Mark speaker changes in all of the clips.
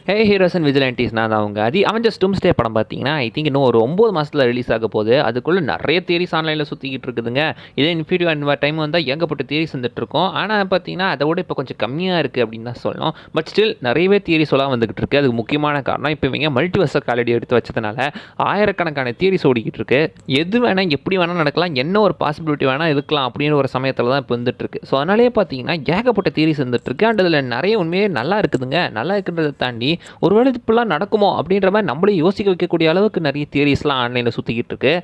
Speaker 1: Hey heroes and விஜிலண்டிஸ் நான் தான் அவங்க அவெஞ்சர்ஸ் டூம்ஸ்டே படம் பார்த்தீங்கன்னா ஐ திங்க் இன்னும் ஒரு 9 மாதத்தில் ரிலீஸ் ஆக போகுது. அதுக்குள்ளே நிறைய தியரிஸ் ஆன்லைனில் சுற்றிக்கிட்டு இருக்குதுங்க. இதே இன்ஃபினிட்டி அண்ட் டைம் வந்தால் ஏகப்பட்ட தியரிஸ் வந்துட்டு இருக்கோம். ஆனால் பார்த்தீங்கன்னா அதை விட இப்போ கொஞ்சம் கம்மியாக இருக்குது அப்படின்னு தான் சொல்லணும். பட் ஸ்டில் நிறையவே தியரிஸ் எல்லாம் வந்துகிட்டு இருக்கு. அதுக்கு முக்கியமான காரணம் இப்போ இவங்க மல்டிவர்ஸ் காலடி எடுத்து வச்சதுனால ஆயிரக்கணக்கான தியரிஸ் ஓடிக்கிட்டு இருக்கு. எது வேணால் எப்படி வேணால் நடக்கலாம், என்ன ஒரு பாசிபிலிட்டி வேணால் இருக்கலாம் அப்படின்னு ஒரு சமயத்தில் தான் இப்போ வந்துட்டு இருக்கு. ஸோ அதனாலே பார்த்தீங்கன்னா ஏகப்பட்ட தியரிஸ் வந்துட்டு இருக்கு. அண்ட் அதில் நிறைய உண்மையே நல்லா இருக்குதுங்க. நல்லா இருக்குன்றதை தாண்டி ஒருவேளை இப்படிலாம் நடக்குமோ அப்படின்ற மாதிரி நம்மளே யோசிக்க வைக்கக்கூடிய அளவுக்கு நிறைய தியரிஸ்லாம் ஆன்லைனில் சுற்றிக்கிட்டு இருக்கு.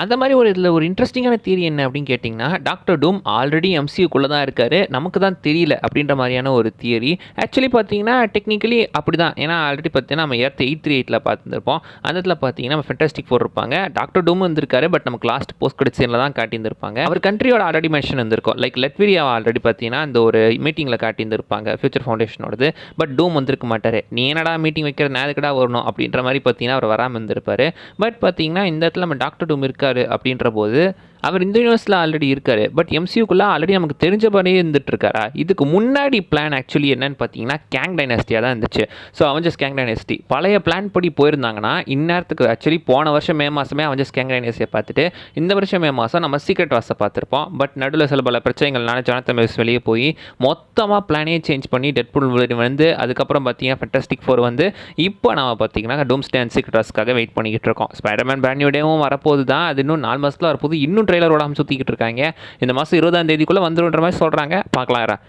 Speaker 1: அந்த மாதிரி இதில் ஒரு இன்ட்ரெஸ்டிங்கான தியரி என்ன அப்படின்னு கேட்டிங்கன்னா, டாக்டர் டூம் ஆல்ரெடி எம்சியூக்குள்ளே தான் இருக்கார், நமக்கு தான் தெரியல அப்படின்ற மாதிரியான ஒரு தியரி. ஆக்சுவலி பார்த்தீங்கன்னா டெக்னிக்கலி அப்படி தான். ஏன்னா ஆல்ரெடி பார்த்தீங்கன்னா நம்ம எர்த் 838 பார்த்துருப்போம். அந்த இடத்துல பார்த்தீங்கன்னா நம்ம ஃபென்டாஸ்டிக் ஃபோர் இருப்பாங்க, டாக்டர் டூம் வந்திருக்காரு. பட் நமக்கு லாஸ்ட் போஸ்ட் கிரெடிட் சீனில் தான் காட்டியிருந்திருப்பாங்க. அவர் கண்ட்ரியோட ஆல்ரெடி மென்ஷன் இருந்திருக்கும். லைக் லெட்விரியா ஆல்ரெடி பார்த்தீங்கன்னா இந்த ஒரு மீட்டிங்கில் காட்டியிருந்திருப்பாங்க ஃபியூச்சர் ஃபவுண்டேஷனோடது. பட் டூம் வந்திருக்க மாட்டார். நீ என்னடா மீட்டிங் வைக்கிறது, நேரத்துக்கடா வரணும் அப்படின்ற மாதிரி பார்த்தீங்கன்னா அவர் வராமல் இருந்திருப்பார். பட் பார்த்தீங்கன்னா இந்த இடத்துல நம்ம டாக்டர் டூம் இருக்காரு அப்படின்ற போது அவர் இந்த யூனிவர்ஸில் ஆல்ரெடி இருக்காரு. பட் எம்சியூக்குள்ளே ஆல்ரெடி நமக்கு தெரிஞ்சபடியே இருந்துட்டு இருக்காரா? இதுக்கு முன்னாடி பிளான் ஆக்சுவலி என்னன்னு பார்த்தீங்கன்னா கேங் டைனாஸ்டியாக தான் இருந்துச்சு. ஸோ அவெஞ்சர்ஸ் கேங் டைனாஸ்டி பழைய பிளான் படி போயிருந்தாங்கன்னா இந்நேரத்துக்கு ஆக்சுவலி போன வருஷம் மே மாதமே அவெஞ்சர்ஸ் கேங் டைனாஸ்டியை பார்த்துட்டு இந்த வருஷம் மே மாதம் நம்ம சீக்ரெட் வார்ஸை பார்த்துருப்போம். பட் நடுவில் சில பல பிரச்சனைகள்னால ஜானத்தன் மேஜர்ஸ் வெளியே போய் மொத்தமாக பிளானே சேஞ்ச் பண்ணி டெட்பூல் வந்து அதுக்கப்புறம் பார்த்தீங்கன்னா ஃபென்டாஸ்டிக் ஃபோர் வந்து இப்போ நம்ம பார்த்தீங்கன்னா டூம்ஸ்டே அண்ட் சீக்ரெட் வார்ஸ்க்காக வெயிட் பண்ணிக்கிட்டு இருக்கோம். ஸ்பைடர்மேன் பிராண்ட் நியூ டேவும் வரப்போது தான். அது இன்னும் 4 மாதத்தில் வரப்போது. இன்னும் ட்ரெய்லர் ஓடாமல் சுற்றிக்கிட்டு இருக்காங்க. இந்த மாதம் 20ஆம் தேதிக்குள்ளே வந்துடுன்ற மாதிரி சொல்கிறாங்க. பார்க்கலாம்.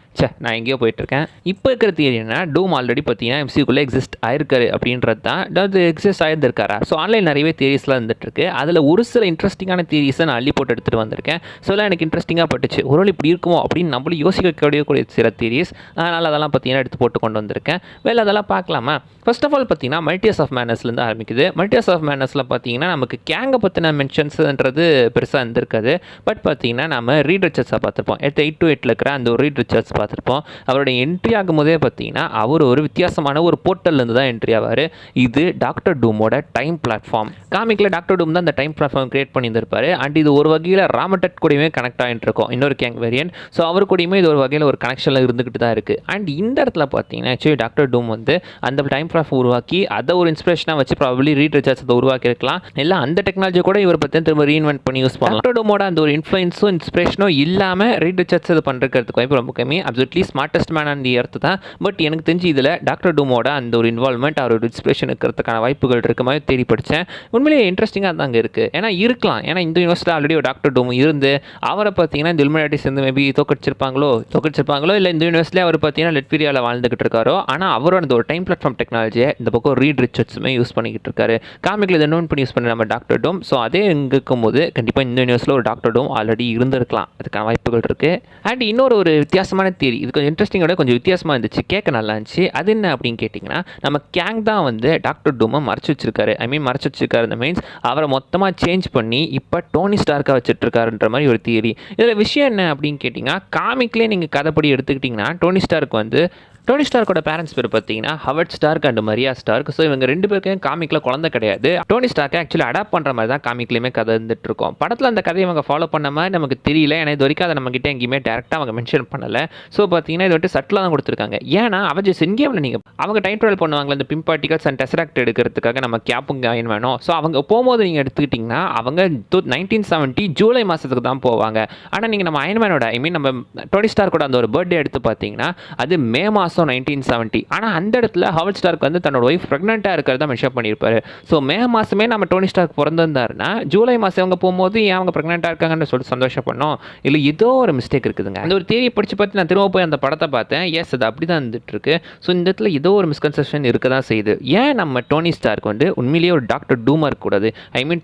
Speaker 1: நான் எங்கேயோ போயிட்டுருக்கேன். இப்போ இருக்கிற தியரி என்ன, டூம் ஆல்ரெடி பார்த்தீங்கன்னா எம்சிக்குள்ளே எக்ஸிஸ்ட் ஆயிருக்காரு அப்படின்றது தான். அதாவது எக்ஸிஸ்ட் ஆயிருந்திருக்காரா? ஸோ ஆன்லைன் நிறையவே தியரிஸ்லாம் இருந்துகிட்ருக்கு. அதில் ஒரு சில இன்ட்ரெஸ்டிங்கான தியரிஸை நான் அள்ளி போட்டு எடுத்துகிட்டு வந்திருக்கேன். ஸோ எல்லாம் எனக்கு இன்ட்ரெஸ்டிங்காக பட்டுச்சு. ஒரு இப்படி இருக்குமோ அப்படின்னு நம்மளும் யோசிக்கக்கூடிய சில தியரிஸ். அதனால் அதெல்லாம் பார்த்தீங்கன்னா எடுத்து போட்டு கொண்டு வந்திருக்கேன். அதெல்லாம் பார்க்கலாமா? ஃபர்ஸ்ட் ஆஃப் ஆல் பார்த்தீங்கன்னா மல்டிவர்ஸ் ஆஃப் மேட்னஸ்லேருந்து ஆரம்பிக்குது. மல்டிவர்ஸ் ஆஃப் மேட்னஸில் பார்த்தீங்கன்னா நமக்கு கேங்கை பற்றின மென்ஷன்ஸ்ன்றது பெருசாக இருந்திருக்காது. பட் பார்த்தீங்கன்னா நம்ம ரீட் ரிச்சர்ட்ஸாக பார்த்துருப்போம். 828 இருக்கிற அந்த ஒரு ரீட் ரிச்சர்ட்ஸ் பார்த்துருப்போம். அவருடைய என்ட்ரி ஆகும்போதே பார்த்தீங்கன்னா அவர் ஒரு வித்தியாசமான ஒரு போர்ட்டல்லேருந்து தான் என்ட்ரி ஆவார். இது டாக்டர் டூமோட டைம் பிளாட்ஃபார்ம். காமிக்கில் டாக்டர் டூம் தான் அந்த டைம் பிளாட்ஃபார்ம் கிரியேட் பண்ணியிருந்திருப்பாரு. அண்ட் இது ஒரு வகையில் ராமடட் கூடயுமே கனெக்ட் ஆகிட்டு இருக்கும், இன்னொரு கேங் வேரியன்ட். ஸோ அவர் கூடயுமே இது ஒரு வகையில் ஒரு கனெக்ஷனில் இருந்துக்கிட்டு தான் இருக்குது. அண்ட் இந்த இடத்துல பார்த்தீங்கன்னா ஆக்சுவலி டாக்டர் டூம் வந்து அந்த டைம் பிளாட்ஃபார்ம் உருவாக்கி அதை ஒரு இன்ஸ்பிரேஷனாக வச்சு ப்ராபபிலி ரீட் ரிச்சர்ட்ஸ் அதை உருவாக்கி இருக்கலாம். இல்லை அந்த டெக்னாலஜி கூட இவர் பற்றி திரும்ப ரீஇன்வென்ட் பண்ணி யூஸ் பண்ணலாம். டாக்டர் டூமோட அந்த ஒரு இன்ஃப்ளூயன்ஸும் இன்ஸ்பிரேஷனும் இல்லாமல் ரீட் ரிச்சர்ட்ஸ் இது பண்ணுறதுக்கு வாய்ப்பு ரொம்ப கம்மி. Absolutely smartest man on the earth தான். பட் எனக்கு தெரிஞ்சு இதில் டாக்டர் டூமோட அந்த ஒரு இன்வால்வ்மெண்ட் அவரோட இன்ஸ்பிரேஷன் இருக்கிறதுக்கான வாய்ப்புகள் இருக்க மாதிரி தேடி படித்தேன். உண்மையிலேயே இன்ட்ரெஸ்டிங்காக தாங்க இருக்குது. ஏன்னா இருக்கலாம். ஏன்னா இந்த யூனிவர்ஸில் ஆல்ரெடி ஒரு டாக்டர் டூம் இருந்து அவரை பார்த்தீங்கன்னா இந்த இலுமினாட்டி சேர்ந்து மேபி தோக்கடிச்சிருப்பாங்களோ இல்லை இந்த யூனிவர்ஸ்லேயே அவர் பார்த்தீங்கன்னா லெட்விரியாவில் வாழ்ந்துகிட்டு இருக்காரோ. ஆனால் அவரோட அந்த ஒரு டைம் பிளாட்ஃபார்ம் டெக்னாலஜியை இந்த பக்கம் ரீட் ரிச்சர்ட்ஸுமே யூஸ் பண்ணிக்கிட்டு இருக்காரு. காமிக்கில் இதை நோன் பண்ணி யூஸ் பண்ணி நம்ம டாக்டர் டூம். ஸோ அதே இங்கே இருக்கும்போது கண்டிப்பாக இந்த யூனிவர்ஸில் ஒரு டாக்டர் டூம் ஆல்ரெடி இருந்திருக்கலாம். அதுக்கான வாய்ப்புகள் இருக்குது. அண்ட் இன்னொரு ஒரு வித்தியாசமான தியரி, இது கொஞ்சம் இன்ட்ரெஸ்டிங்கோட கொஞ்சம் வித்தியாசமாக இருந்துச்சு, கேட்க நல்லா இருந்துச்சு. அது என்ன அப்படின்னு கேட்டிங்கன்னா, நம்ம கேங் தான் வந்து டாக்டர் டூமை மறைச்சு வச்சிருக்காரு. மறைச்சு வச்சிருக்காரு. இந்த மீன்ஸ் அவரை மொத்தமாக சேஞ்ச் பண்ணி இப்போ டோனி ஸ்டார்க்காக வச்சுட்டு இருக்காருன்ற மாதிரி ஒரு தியரி. இதில் விஷயம் என்ன அப்படின்னு கேட்டிங்கன்னா, காமிக்லேயே நீங்கள் கதைப்படி எடுத்துக்கிட்டிங்கன்னா டோனி ஸ்டார்க்கோட பேரண்ட்ஸ் பேர் பார்த்தீங்கன்னா Howard Stark and Maria Stark. So இவங்க 2 பேருக்கும் காமிக்கில் குழந்தை கிடையாது. டோனி ஸ்டார்க்கை ஆக்சுவலி அடாப்ட் பண்ணுற மாதிரி தான் காமிக்லேயுமே கதை இருந்துட்டு இருக்கும். படத்தில் அந்த கதையை அவங்க ஃபாலோ பண்ண மாதிரி நமக்கு தெரியல. ஏன்னா இது வரைக்கும் அதை நம்மகிட்ட எங்கேயுமே டேரெக்டாக அவங்க மென்ஷன் பண்ணலை. ஸோ பார்த்தீங்கன்னா இது வந்துட்டு சட்டிலாக தான் கொடுத்துருக்காங்க. ஏன்னா அவெஞ்சர்ஸ் என்கேமில் நீங்கள் அவங்க டைம் ட்ராவல் பண்ணுவாங்க இந்த பிம் பார்ட்டிகல்ஸ் அண்ட் டெசராக்ட் எடுக்கிறதுக்காக நம்ம கேப்புங்க அயன் வேணும். ஸோ அவங்க போகும்போது நீங்கள் எடுத்துக்கிட்டிங்கன்னா அவங்க 1970 ஜூலை மாதத்துக்கு தான் போவாங்க. ஆனால் நீங்கள் நம்ம அயன்மேனோட நம்ம டோனி ஸ்டார்க்கோட அந்த ஒரு பர்த்டே எடுத்து பார்த்தீங்கன்னா அது மே மாதம் 1970. ஆனால் அந்த இடத்துல ஹவர்ட் ஸ்டார்க் வந்து தன்னோட ஒய்ஃப் ப்ரெக்னெண்ட்டாக இருக்கிறத மென்ஷன் பண்ணியிருப்பாரு. ஸோ மே மாதமே நம்ம டோனி ஸ்டார்க் பிறந்திருந்தாருன்னா ஜூலை மாதம் அவங்க போகும்போது ஏன் அவங்க ப்ரெக்னெண்ட்டாக இருக்காங்கன்னு சொல்லிட்டு சந்தோஷப்படணும். இல்லை ஏதோ ஒரு மிஸ்டேக் இருக்குதுங்க. அந்த ஒரு தியரியை படித்து பார்த்து நான் திரும்ப போய் அந்த படத்தை பார்த்தேன். எஸ் அது அப்படி தான் இருந்துட்டு இருக்கு. ஸோ இந்த இடத்துல ஏதோ ஒரு மிஸ்கன்செப்ஷன் இருக்க தான் செய்யுது. ஏன் நம்ம டோனி ஸ்டார்க் வந்து உண்மையிலேயே ஒரு டாக்டர் டூமாக இருக்கக்கூடாது?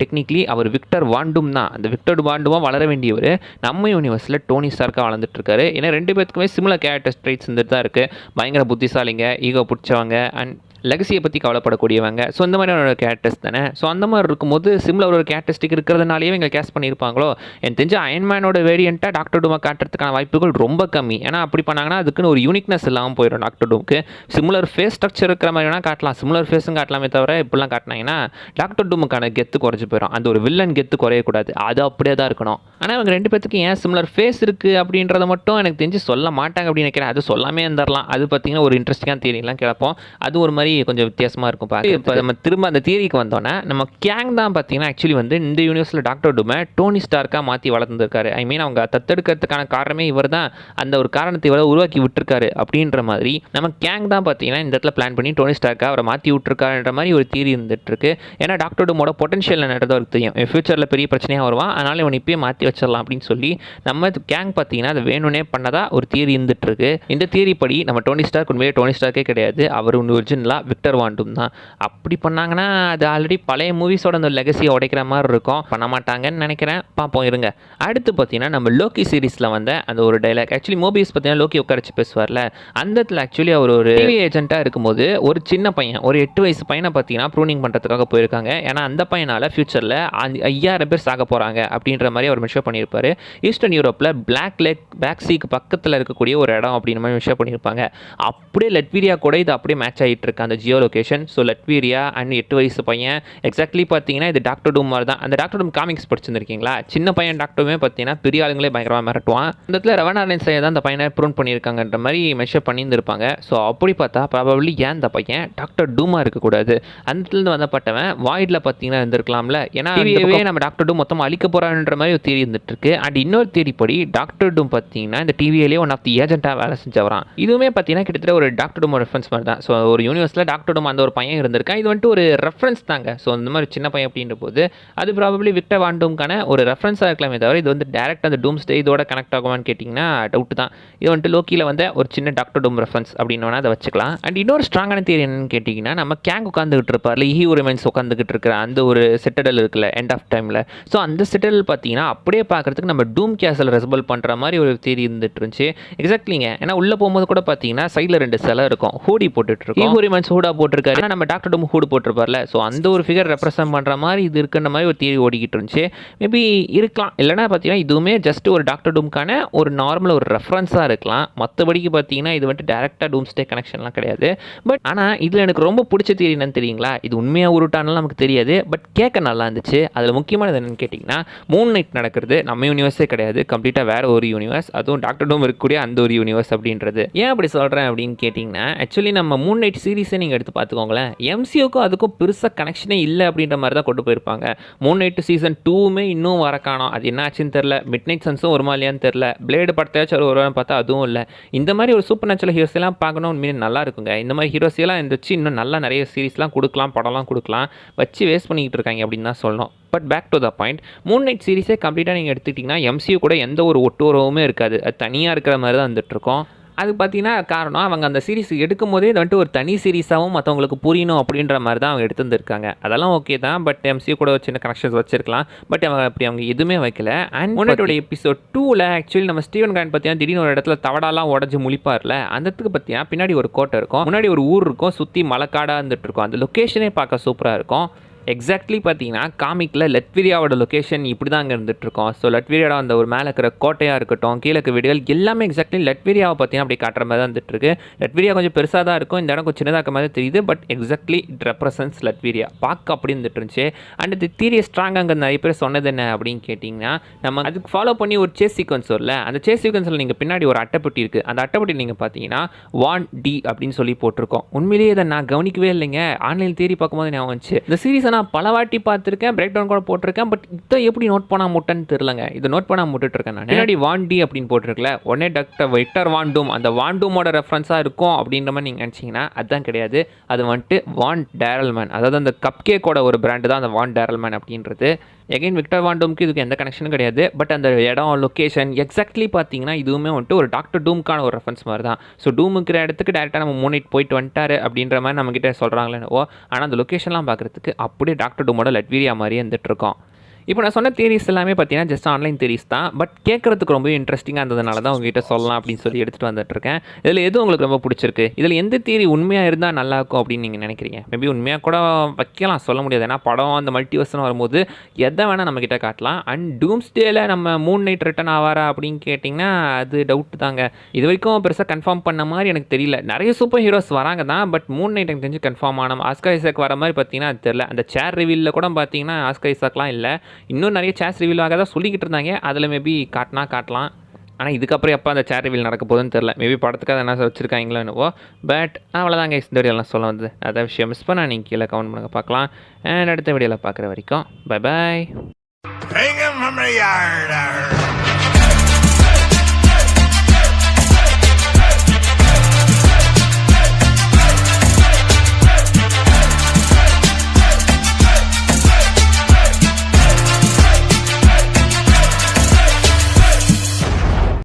Speaker 1: டெக்னிக்கலி அவர் விக்டர் வாண்டும் தான். அந்த விக்டர் வாண்டுமாக வளர வேண்டியவர் நம்ம யூனிவர்ஸில் டோனி ஸ்டார்க்காக வளர்ந்துட்டு இருக்காரு. ஏன்னா 2 பேருக்குமே சிமிலர் கேரக்டர் ட்ரைட்ஸ் இருந்துட்டு தான் இருக்குது. பயங்கர புத்திசாலிங்க, ஈகோ பிடிச்சவங்க அண்ட் லெகசியை பற்றி கவலைப்படக்கூடியவங்க. ஸோ இந்த மாதிரியான கேரக்டர்ஸ் தானே. ஸோ அந்த மாதிரி இருக்கும்போது சிம்லர் ஒரு கேரக்டரிஸ்டிக் இருக்கிறதுனாலேயே இவங்க கேஸ்ட் பண்ணியிருப்பாங்களோ? எனக்கு தெரிஞ்ச அயன்மேனோட வேரியண்ட்டாக டாக்டர் டூமை காட்டுறதுக்கான வாய்ப்புகள் ரொம்ப கம்மி. ஏன்னா அப்படி பண்ணாங்கன்னா அதுக்குன்னு ஒரு யூனிக்னஸ் இல்லாமல் போயிடும். டாக்டர் டூமுக்கு சிமிலர் ஃபேஸ் ஸ்ட்ரக்சர் இருக்கிற மாதிரி வேணால் காட்டலாம், சிமிலர் ஃபேஸும் காட்டலாமே தவிர இப்படிலாம் காட்டினாங்கன்னா டாக்டர் டூமுக்கான கெத்து குறைஞ்சி போயிடும். அந்த ஒரு வில்லன் கெத்து குறையக்கூடாது, அது அப்படியே தான் இருக்கணும். ஆனால் இவங்க 2 பேத்துக்கு ஏன் சிமிலர் ஃபேஸ் இருக்குது அப்படின்றத மட்டும் எனக்கு தெரிஞ்சு சொல்ல மாட்டாங்க அப்படின்னு நினைக்கிறேன். அது சொல்லாமே இருந்துடலாம். அது பார்த்திங்கன்னா ஒரு இன்ட்ரெஸ்டிங்கான தியரிலாம் கேட்போம். அது ஒரு மாதிரி கொஞ்சம் வித்தியாசமாக இருக்கும் பார்க்க. இப்போ நம்ம திரும்ப அந்த தியரிக்கு வந்தோன்னா நம்ம கேங் தான் பார்த்தீங்கன்னா ஆக்சுவலி வந்து இந்த யூனிவர்ஸில் டாக்டர் டூமை டோனி ஸ்டார்க்காக மாற்றி வளர்ந்துருக்காரு. ஐ மீன் அவங்க தத்தெடுக்கிறதுக்கான காரணமே இவர் தான், அந்த ஒரு காரணத்தை இவரை உருவாக்கி விட்டுருக்காரு அப்படின்ற மாதிரி நம்ம கேங் தான் பார்த்தீங்கன்னா இந்த இடத்துல பிளான் பண்ணி டோனி ஸ்டார்க்காக அவரை மாற்றி விட்டுருக்காருன்ற மாதிரி ஒரு தியரி இருந்துட்டு இருக்கு. ஏன்னா டாக்டர் டூமோட பொட்டன்ஷியல் என்னது அவருக்கு தெரியும், ஃபியூச்சரில் பெரிய பிரச்சனையாக வருவான், அதனால் இவன் இப்பயே மாற்றி வச்சிடலாம் அப்படின்னு சொல்லி நம்ம கேங் பார்த்தீங்கன்னா அதை வேணும்னே பண்ணதா ஒரு தியரி இருந்துட்டு இருக்கு. இந்த தியரி படி நம்ம டோனி ஸ்டார்க் உண்மையே டோனி ஸ்டார்க்கே கிடையாது, அவர் ஒரிஜினலாக விக்டர் வாண்டும் தான். அப்படி பண்ணாங்கன்னா அது ஆல்ரெடி பழைய மூவிஸோட அந்த லெகசியை உடைக்கிற மாதிரி இருக்கும். பண்ண மாட்டாங்கன்னு நினைக்கிறேன், பார்ப்போம் இருங்க. அடுத்து பார்த்தீங்கன்னா நம்ம லோக்கி சீரிஸில் வந்த அந்த ஒரு டைலாக், ஆக்சுவலி மோபியஸ் பார்த்தீங்கன்னா லோக்கி உட்காரச்சு பேசுவார்ல, அந்த இடத்துல ஆக்சுவலி அவர் ஒரு டிவி ஏஜென்ட்டாக இருக்கும்போது ஒரு சின்ன பையன், ஒரு 8 வயசு பையனை பார்த்தீங்கன்னா ப்ரூனிங் பண்ணுறதுக்காக போயிருக்காங்க. ஏன்னா அந்த பையனால் ஃபியூச்சரில் 5000 பேர் சாக போகிறாங்க அப்படின்ற மாதிரி அவர் மென்ஷன் பண்ணியிருப்பாரு. ஈஸ்டர்ன் யூரோப்பில் பிளாக் லேக் பேக்ஸிக்கு பக்கத்தில் இருக்கக்கூடிய ஒரு இடம் அப்படின்னு மாதிரி மென்ஷன் பண்ணியிருப்பாங்க. அப்படியே லட்வீரியா கூட இது அப்படியே மேட்ச் ஆகிட்டு இருக்கு அந்த ஜியோ லொகேஷன். ஸோ லட்வீரியா அண்ட் 8 வயசு பையன் எக்ஸாக்ட்லி பார்த்தீங்கன்னா இது டாக்டர் டூம் மாதிரி தான். அந்த டாக்டர் டூம் காமிக்ஸ் படிச்சிருக்கீங்களா, சின்ன பையன் டாக்டருமே பார்த்தீங்கன்னா பெரிய ஆளுங்களே பயங்கரமாக மிரட்டுவான். அந்த இடத்துல ரவனாரன் சையை தான் அந்த பையனை ப்ரூன் பண்ணியிருக்காங்கன்ற மாதிரி மென்ஷன் பண்ணியிருந்திருப்பாங்க. ஸோ அப்படி பார்த்தா ப்ராபபிளி ஏன் அந்த பையன் டாக்டர் டூமாக இருக்கக்கூடாது, அந்த இடத்துலேருந்து வந்தப்பட்டவன் வாய்டில் பார்த்தீங்கன்னா இருந்திருக்கலாம்ல. ஏன்னா டிவியே நம்ம டாக்டர் டூம் மொத்தம் அழிக்க போகிறான்ற மாதிரி ஒரு தியரி இருந்துட்டு இருக்கு. அண்ட் இன்னொரு தியரி படி டாக்டர் டூம் பார்த்தீங்கன்னா இந்த டிவியிலே ஒன் ஆஃப் தி ஏஜென்ட்டாக வேலை செஞ்சவரான். இதுவுமே பார்த்தீங்கன்னா கிட்டத்தட்ட ஒரு டாக்டர் டூம் ரெஃபரன்ஸ் மாதிரி தான். ஸோ ஒரு யூனிவர்ஸில் டாக்டர் டூம் அந்த ஒரு பையன் இருந்திருக்கான். இது வந்துட்டு ஒரு ரெஃபரன்ஸ் தாங்க. ஸோ இந்த மாதிரி சின்ன பையன் அப்படின்ற போது அது ப்ராபபிளி விக்டர் வாண்டூம்கான ஒரு ரெஃபரன்ஸாக இருக்கலாமே தவிர இது வந்து டேரக்ட் அந்த டூம் ஸ்டே இதோட கனெக்ட் ஆகுமான்னு கேட்டிங்கன்னா டவுட் தான். இது வந்துட்டு லோக்கியில் வந்து ஒரு சின்ன டாக்டர் டூம் ரெஃபரன்ஸ் அப்படின்னு வேணால் அதை வச்சுக்கலாம். அண்ட் இன்னொரு ஸ்ட்ராங்கான தியரி என்னன்னு கேட்டிங்கன்னா நம்ம கேங் உட்காந்துக்கிட்டு இருப்பார்ல, ஹீரோ ரிமைன்ஸ் உட்காந்துக்கிட்டு இருக்கிற அந்த ஒரு செட்டடல் இருக்குல்ல எண்ட் ஆஃப் டைமில். ஸோ அந்த செட்டடல் பார்த்தீங்கன்னா அப்படியே பார்க்குறதுக்கு நம்ம டூம் கேஸில் ரெசபிள் பண்ணுற மாதிரி ஒரு தியரி இருந்துட்டு இருந்துச்சு. எக்ஸாக்ட்லிங்க. ஏன்னா உள்ளே போகும்போது கூட பார்த்தீங்கன்னா சைடில் 2 சிலை இருக்கும், ஹூடி போட்டுட்டு இருக்கோம். ஹீரோ ரிமைன்ஸ் ஹூடா போட்டிருக்காரு, ஆனால் நம்ம டாக்டர் டூம் ஹூடு போட்டிருப்பார்ல. ஸோ அந்த ஒரு ஃபிகர் ரெப்ரசென்ட் பண்ணுற மாதிரி இது இருக்குன்ற மாதிரி ஒரு தியரி ஓடிக்கிட்டு இருந்துச்சு. மேபி இருக்கலாம், இல்லைனா பார்த்தீங்கன்னா இதுவுமே ஜஸ்ட் ஒரு டாக்டர் டூம்கான ஒரு நார்மல் ஒரு ரெஃபரன்ஸாக இருக்கலாம். மற்றபடிக்கு பார்த்தீங்கன்னா இது வந்துட்டு டேரெக்டாக டூம் ஸ்டே கனெக்ஷன்லாம் கிடையாது. பட் ஆனால் இதில் எனக்கு ரொம்ப பிடிச்ச தியரி என்னன்னு தெரியுங்களா, இது உண்மையாக உருட்டானலாம் நமக்கு தெரியாது, பட் கேட்க நல்லா இருந்துச்சு. அதில் முக்கியமானது என்னென்னு கேட்டிங்கன்னா மூன் நைட் நடக்கிறது நம்ம யூனிவர்ஸே கிடையாது, கம்ப்ளீட்டாக வேறு ஒரு யூனிவர்ஸ், அதுவும் டாக்டர் டூம் இருக்கக்கூடிய அந்த ஒரு யூனிவர்ஸ் அப்படின்றது. ஏன் அப்படி சொல்கிறேன் அப்படின்னு கேட்டிங்கன்னா ஆக்சுவலி நம்ம மூன் நைட் சீரிஸை நீங்கள் எடுத்து பார்த்துக்கோங்களேன், எம்சியூக்கும் அதுக்கும் பெருசாக கனெக்ஷனே இல்லை அப்படின்ற மாதிரி தான் கொண்டு போயிருப்பாங்க. மூன் நைட் சீசன் 2மே இன்னும் வர காணோம், அது என்ன ஆச்சுன்னு தெரில. மிட் நைட் சன்ஸும் ஒரு மாதிரியான்னு தெரில. பிளேடு படத்தாச்சும் வருவான்னு பார்த்தா அதுவும் இல்லை. இந்த மாதிரி ஒரு சூப்பர் நேச்சுரல் ஹீரோஸ் எல்லாம் பார்க்கணும் உண்மையிலே நல்லா இருக்குங்க. இந்த மாதிரி ஹீரோஸ் எல்லாம் இருந்துச்சு இன்னும் நல்லா நிறைய சீரிஸ்லாம் கொடுக்கலாம், படம்லாம் கொடுக்கலாம், வச்சு வேஸ்ட் பண்ணிக்கிட்டு இருக்காங்க அப்படின்னு தான் சொல்லணும். But back to the point, Moon Knight சீரிஸே கம்ப்ளீட்டாக நீங்கள் எடுத்துக்கிட்டிங்கன்னா எம்சியூ கூட எந்த ஒரு ஒட்டுறவுமே இருக்காது, அது தனியாக இருக்கிற மாதிரி தான் வந்துட்டுருக்கோம். அது பார்த்தீங்கன்னா காரணம் அவங்க அந்த சீரிஸ் எடுக்கும் போதே இது வந்துட்டு ஒரு தனி சீரிஸாகவும் மற்றவங்களுக்கு புரியணும் அப்படின்ற மாதிரி தான் அவங்க எடுத்துருந்துருக்காங்க. அதெல்லாம் ஓகே தான், பட் எம்சியூ கூட ஒரு சின்ன கனெக்ஷன்ஸ் வச்சிருக்கலாம். பட் அவங்க எதுவுமே வைக்கல. அண்ட் முன்னாடி எபிசோட் 2ல் ஆக்சுவலி நம்ம ஸ்டீவன் கான் பார்த்தீங்கன்னா திடீர்னு ஒரு இடத்துல தவடாலாம் உடஞ்சி முழிப்பார்ல, அந்த இடத்துக்கு பார்த்தீங்கன்னா பின்னாடி ஒரு கோட்டை இருக்கும், முன்னாடி ஒரு ஊர் இருக்கும், சுற்றி மலைக்காடாக இருந்துட்டு இருக்கும். அந்த லொக்கேஷனே பார்க்க சூப்பராக இருக்கும். எக்ஸாக்ட்லி பார்த்தீங்கன்னா காமிக்கில் லட்வீரியாவோட லொக்கேஷன் இப்படி தான் அங்கே இருந்துகிட்ருக்கோம். ஸோ லட்வீரியாவோட அந்த ஒரு மேலே இருக்கிற கோட்டையாக இருக்கட்டும், கீழே இருக்க வீடுகள் எல்லாமே எக்ஸாக்ட்லி லட்வீரியாவை பார்த்தீங்கன்னா அப்படி காட்டுற மாதிரி தான் வந்துட்டுருக்கு. லட்வீரியா கொஞ்சம் பெருசாக தான் இருக்கும், இந்த இடம் கொஞ்சம் சின்னதாக இருக்க மாதிரி தெரியுது, பட் எக்ஸாக்ட்லி இட் ரெப்ரசன்ஸ் லட்வீரியா பார்க்க அப்படி இருந்துட்டு இருந்துச்சு. அண்ட் இது தியரி ஸ்ட்ராங்காக அங்கே நிறைய பேர் சொன்னது என்ன அப்படின்னு கேட்டிங்கன்னா நம்ம அதுக்கு ஃபாலோ பண்ணி ஒரு சேஸ் சீக்வன்ஸ் வரல, அந்த சேஸ் சீக்வன்ஸில் நீங்கள் பின்னாடி ஒரு அட்டைப்பட்டி இருக்குது, அந்த அட்டைப்பட்டி நீங்கள் பார்த்தீங்கன்னா வான் டி அப்படின்னு சொல்லி போட்டிருக்கோம். உண்மையிலேயே இதை நான் கவனிக்கவே இல்லைங்க, ஆன்லைன் தியரி பார்க்கும்போது ஞாபகம் வந்துச்சு. இந்த சீரிஸை நான் பல வாட்டி பார்த்துருக்கேன், பிரேக் டவுன் கூட போட்டிருக்கேன், பட் இதை எப்படி நோட் பண்ணால் முட்டன்னு தெரியலங்க. இதை நோட் பண்ணால் முட்டுருக்கேன் நான். முன்னாடி வாண்டி அப்படின்னு போட்டிருக்கல, உடனே டாக்டர் விக்டர் வாண்டூம் அந்த வாண்டூமோட ரெஃபரன்ஸாக இருக்கும் அப்படின்ற மாதிரி நீங்கள் நினச்சிங்கன்னா அதுதான் கிடையாது. அது வந்துட்டு வான் டேரல்மேன், அதாவது அந்த கப் கேக்கோட ஒரு பிராண்டு தான் அந்த வான் டேரல்மேன் அப்படின்றது. எகைன் விக்டர் வாண்டூமுக்கு இதுக்கு எந்த கனெக்ஷனும் கிடையாது, பட் அந்த இடம் லொக்கேஷன் எக்ஸாக்ட்லி பார்த்தீங்கன்னா இதுவுமே வந்துட்டு ஒரு டாக்டர் டூமுக்கான ஒரு ரெஃபரன்ஸ் மாதிரி தான். ஸோ டூம் இருக்கிற இடத்துக்கு டேரெக்டாக நம்ம மூன் நைட் போயிட்டு வந்துட்டாரு அப்படின்ற மாதிரி நம்மக்கிட்ட சொல்கிறாங்களேனோ, ஆனால் அந்த லொக்கேஷன்லாம் பார்க்குறதுக்கு அப்படியே டாக்டர் டூமோட லட்வீரியா மாதிரியே இருந்துட்டு இருக்கோம். இப்போ நான் சொன்ன தியரிஸ் எல்லாமே பார்த்தீங்கன்னா ஜஸ்ட் ஆன்லைன் தியரிஸ் தான், பட் கேட்குறதுக்கு ரொம்ப இன்ட்ரெஸ்டிங்காக இருந்ததுனால தான் உங்ககிட்ட சொல்லலாம் அப்படின்னு சொல்லி எடுத்துகிட்டு வந்துட்டுருக்கேன். இதில் எது உங்களுக்கு ரொம்ப பிடிச்சிருக்கு, இதில் எந்த தியரி உண்மையாக இருந்தால் நல்லாயிருக்கும் அப்படின்னு நீங்கள் நினைக்கிறீங்க? மேபி உண்மையாக கூட வைக்கலாம், சொல்ல முடியாது, ஏன்னா படம் அந்த மல்டிவர்ஸ்னு வரும்போது எதை வேணால் நம்மக்கிட்ட காட்டலாம். அண்ட் டூம்ஸ்டேயில் நம்ம மூன் நைட் ரிட்டன் ஆவாரா அப்படின்னு கேட்டிங்கன்னா அது டவுட் தாங்க. இது வரைக்கும் பெருசாக கன்ஃபார்ம் பண்ண மாதிரி எனக்கு தெரியல. நிறைய சூப்பர் ஹீரோஸ் வராங்க தான், பட் மூன் நைட் எனக்கு தெரிஞ்சு கன்ஃபார்ம் ஆன ஆஸ்கர் ஐசாக் வர மாதிரி பார்த்தீங்கன்னா அது தெரியல. அந்த சேர் ரிவீலில் கூட பார்த்தீங்கன்னா ஆஸ்கர் ஐசாக்லாம் இல்லை, இன்னும் நிறைய சேஸ் ரிவீல் ஆக தான் சொல்லிக்கிட்டு இருந்தாங்க, அதில் மேபி காட்டலாம். ஆனால் இதுக்கப்புறம் எப்போ அந்த சேர் ரிவீல் நடக்க போகுதுன்னு தெரில. மேபி படத்துக்காக என்ன வச்சுருக்காங்களோ என்னவோ. பட் அவ்வளோதாங்க இந்த வீடியோலாம் சொல்ல வந்தது. அதான் விஷயம் மிஸ் பண்ணால் நீங்கள் கீழே கமெண்ட் பண்ணுங்க பார்க்கலாம். அண்ட் அடுத்த வீடியோவில் பார்க்குற வரைக்கும் பை பாய்.